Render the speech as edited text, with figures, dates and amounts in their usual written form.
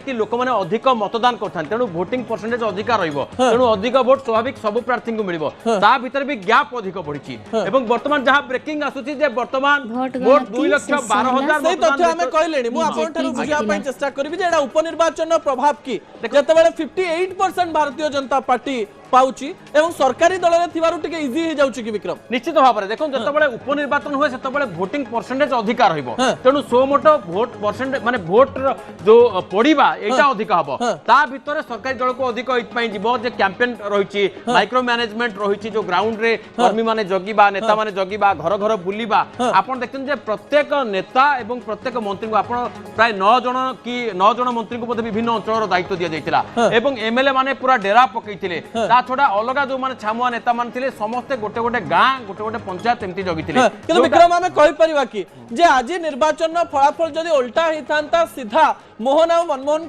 कि लोक मैंने अधिक मतदान करते तेणु भोटिंग परसेंटेज अधिक तेणु अधिक भोट स्वाभाविक सब प्रार्थी को मिल भीतर भी गैप अधिक बढ़ी बर्तमान जहाँ ब्रेकिंग आसूची बर्तमान भोट 2,12,000 चेष्टा करी उपनिर्वाचन प्रभाव की जितेबाला 58% भारतीय जनता पार्टी पाउची एवं सरकारी दल रे थिबारु टिके इजी हे जाउची कि विक्रम निश्चित भाव में देखो जतबे उपनिर्वाचन हुए से भोटिंग परसेंटेज अधिक रहिबो तेणु सो मोट भोट परसेंटेज माने भोट जो पड़ीबा एटा अधिक हबो ता भितर सरकारी दल को अधिक इतपई जीवो जे कैंपेन रहिची माइक्रो मैनेजमेंट रहिची जो ग्राउंड रे कर्मी माने जगीबा नेता माने जगीबा घर घर बुलीबा आपण देखछन जे प्रत्येक नेता एवं प्रत्येक मंत्री को आपण प्राय 9 जन मंत्री को विभिन्न अंचल दायित्व दिया जाइतिला एवं एमएलए माने पूरा डेरा पकईतिले छड़ा अलग जो माने छामुआ नेता मान थिले समस्ते गोटे गोटे गाँ गोटे गोटे पंचायत एमती जगिथिले किंतु विक्रम आमे कहि परिबा कि जे आज निर्वाचन फलाफल जदि उल्टा हिथांता सीधा मोहन और मनमोहन